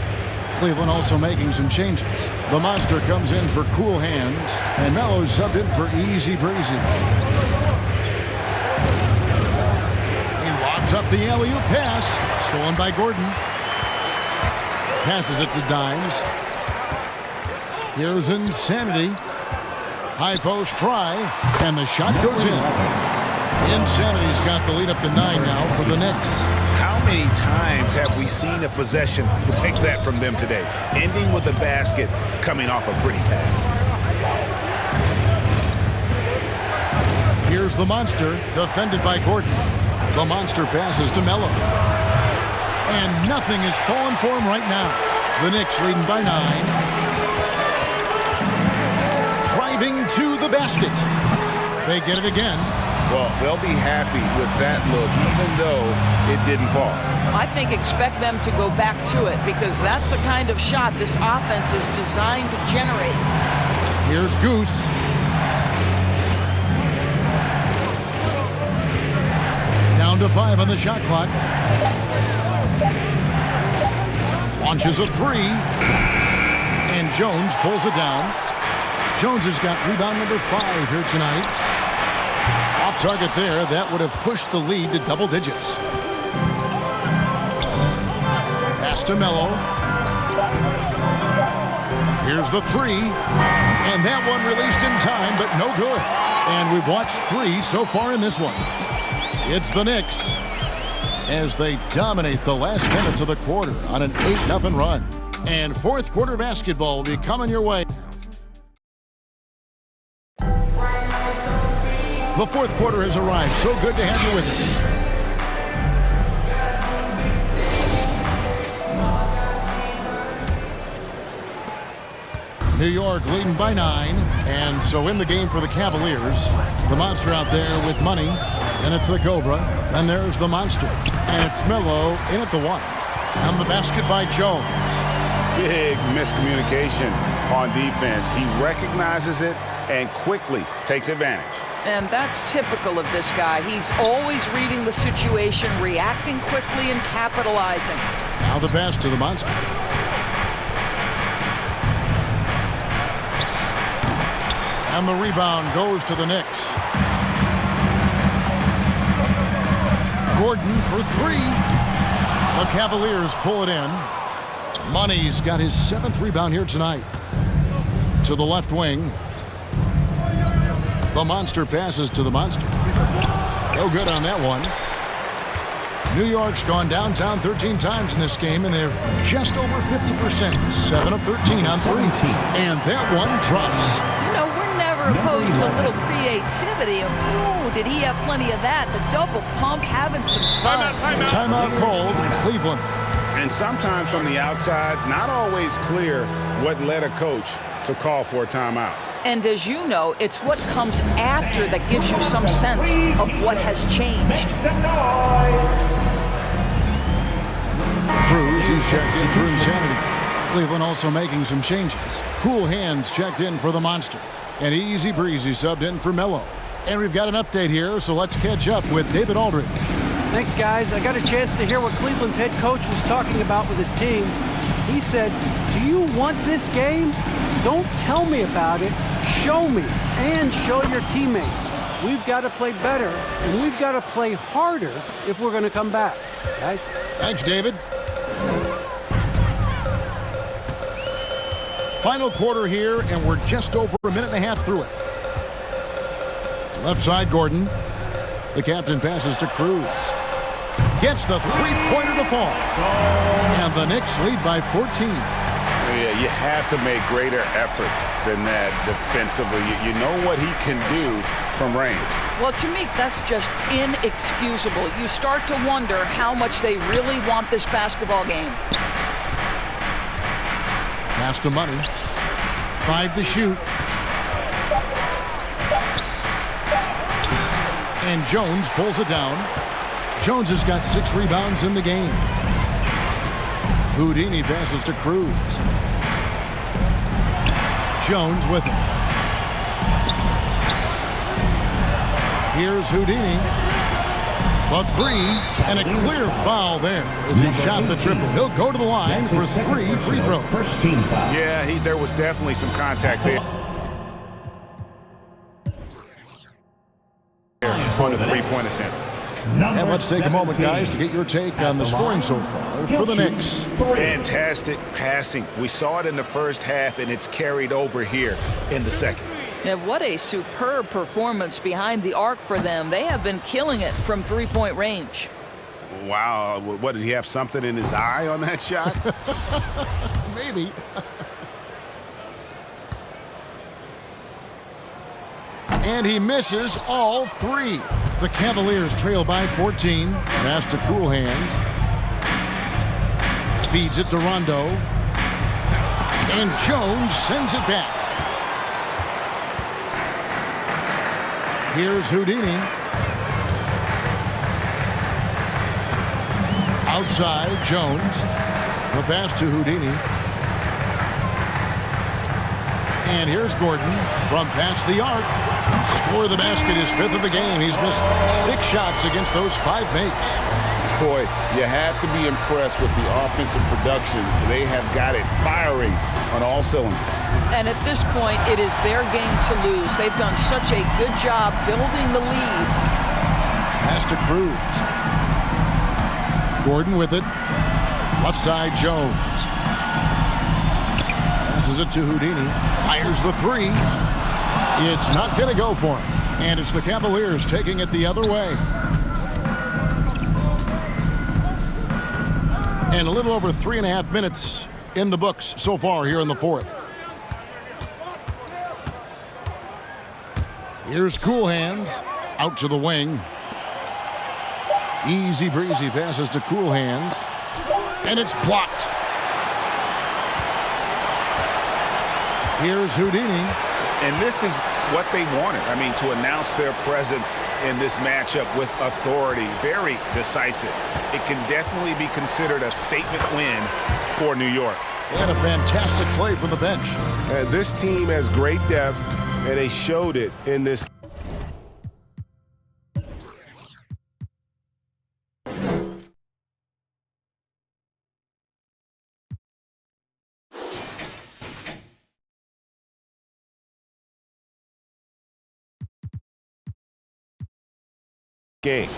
Cleveland also making some changes. The monster comes in for Cool Hands, and Melo's subbed in for Easy Breezy. He lobs up the alley-oop pass, stolen by Gordon. Passes it to Dimes. Here's Insanity. High post try, and the shot goes in. Insanity's got the lead up to 9 now for the Knicks. How many times have we seen a possession like that from them today? Ending with a basket, coming off a pretty pass. Here's the monster, defended by Gordon. The monster passes to Melo. And nothing is falling for him right now. The Knicks leading by 9. Driving to the basket. They get it again. Well, they'll be happy with that look, even though it didn't fall. I think expect them to go back to it because that's the kind of shot this offense is designed to generate. Here's Goose. Down to 5 on the shot clock. Launches a 3. And Jones pulls it down. Jones has got rebound number 5 here tonight. Off target there. That would have pushed the lead to double digits. Pass to Melo. Here's the three. And that one released in time, but no good. And we've watched 3 so far in this one. It's the Knicks as they dominate the last minutes of the quarter on an 8-0 run. And fourth quarter basketball will be coming your way. The fourth quarter has arrived. So good to have you with us. New York leading by 9. And so in the game for the Cavaliers, the Monster out there with money. And it's the Cobra. Then there's the Monster. And it's Melo in at the 1. And the basket by Jones. Big miscommunication on defense. He recognizes it and quickly takes advantage. And that's typical of this guy. He's always reading the situation, reacting quickly, and capitalizing. Now the pass to the Monster. And the rebound goes to the Knicks. Gordon for 3. The Cavaliers pull it in. Money's got his 7th rebound here tonight. To the left wing. The Monster passes to the Monster. No good on that one. New York's gone downtown 13 times in this game, and they're just over 50%. 7 of 13 on 3. And that one drops. You know, we're never opposed to a little creativity. Ooh, did he have plenty of that? The double pump, having some fun. Timeout called Cleveland. And sometimes from the outside, not always clear what led a coach to call for a timeout. And as you know, it's what comes after that gives you some sense of what has changed. Cruz, he's checked in for insanity. Cleveland also making some changes. Cool Hands checked in for the Monster. And Easy Breezy subbed in for Melo. And we've got an update here, so let's catch up with David Aldridge. Thanks, guys. I got a chance to hear what Cleveland's head coach was talking about with his team. He said, "Do you want this game? Don't tell me about it. Show me and show your teammates. We've got to play better, and we've got to play harder if we're going to come back." Guys? Thanks, David. Final quarter here, and we're just over a minute and a half through it. Left side, Gordon. The captain passes to Cruz. Gets the three-pointer to fall. And the Knicks lead by 14. Yeah, you have to make greater effort than that defensively. You know what he can do from range. Well, to me, that's just inexcusable. You start to wonder how much they really want this basketball game. Pass to Money. 5 to shoot. And Jones pulls it down. Jones has got 6 rebounds in the game. Houdini passes to Cruz. Jones with it. Here's Houdini. The 3, and a clear foul there as he shot the triple. He'll go to the line for 3 free throws. First team foul. Yeah, there was definitely some contact there. On the three-point attempt. And let's take a moment, guys, to get your take on the scoring so far for the Knicks. Fantastic passing. We saw it in the first half, and it's carried over here in the second. And what a superb performance behind the arc for them. They have been killing it from three-point range. Wow. What, did he have something in his eye on that shot? Maybe. And he misses all 3. The Cavaliers trail by 14. Pass to Cool Hands. Feeds it to Rondo. And Jones sends it back. Here's Houdini. Outside, Jones. The pass to Houdini. And here's Gordon from past the arc. Score the basket, his 5th of the game. He's missed 6 shots against those 5 mates. Boy, you have to be impressed with the offensive production. They have got it firing on all cylinders. And at this point, it is their game to lose. They've done such a good job building the lead Pass to Cruz. Gordon with it. Left side, Jones. Passes it to Houdini. Fires the three. It's not going to go for him. And it's the Cavaliers taking it the other way. And a little over 3.5 minutes in the books so far here in the fourth. Here's Cool Hands out to the wing. Easy breezy passes to Cool Hands. And it's blocked. Here's Houdini. And this is what they wanted. I mean, to announce their presence in this matchup with authority. Very decisive. It can definitely be considered a statement win for New York. And a fantastic play from the bench. This team has great depth, and they showed it in this game.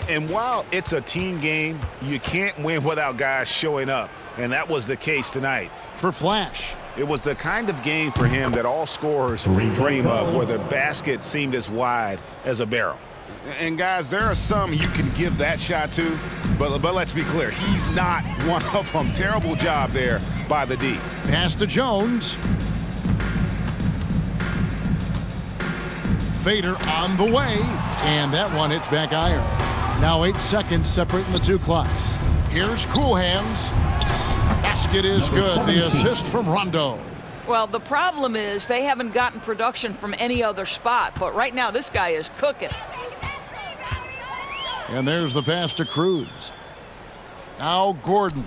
And while it's a team game, you can't win without guys showing up. And that was the case tonight. For Flash. It was the kind of game for him that all scorers dream of, where the basket seemed as wide as a barrel. And guys, there are some you can give that shot to, but let's be clear, he's not one of them. Terrible job there by the D. Pass to Jones. Fader on the way, and that one hits back iron. Now 8 seconds separating the two clocks. Here's Cool Hands. Basket is good. The assist from Rondo. Well, the problem is they haven't gotten production from any other spot, but right now this guy is cooking. And there's the pass to Cruz. Now Gordon.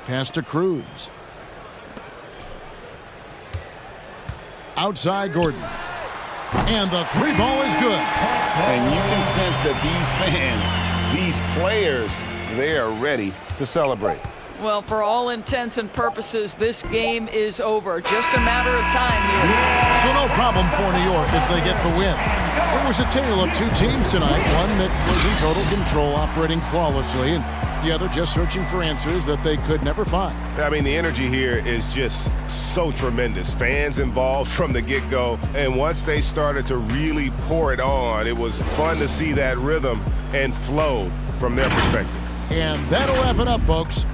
Pass to Cruz. Outside Gordon. And the three ball is good. And you can sense that these fans, these players, they are ready to celebrate. Well, for all intents and purposes, this game is over. Just a matter of time here. So no problem for New York as they get the win. It was a tale of two teams tonight, one that was in total control, operating flawlessly, and the other just searching for answers that they could never find. I mean, the energy here is just so tremendous. Fans involved from the get-go, and once they started to really pour it on, it was fun to see that rhythm and flow from their perspective. And that'll wrap it up, folks.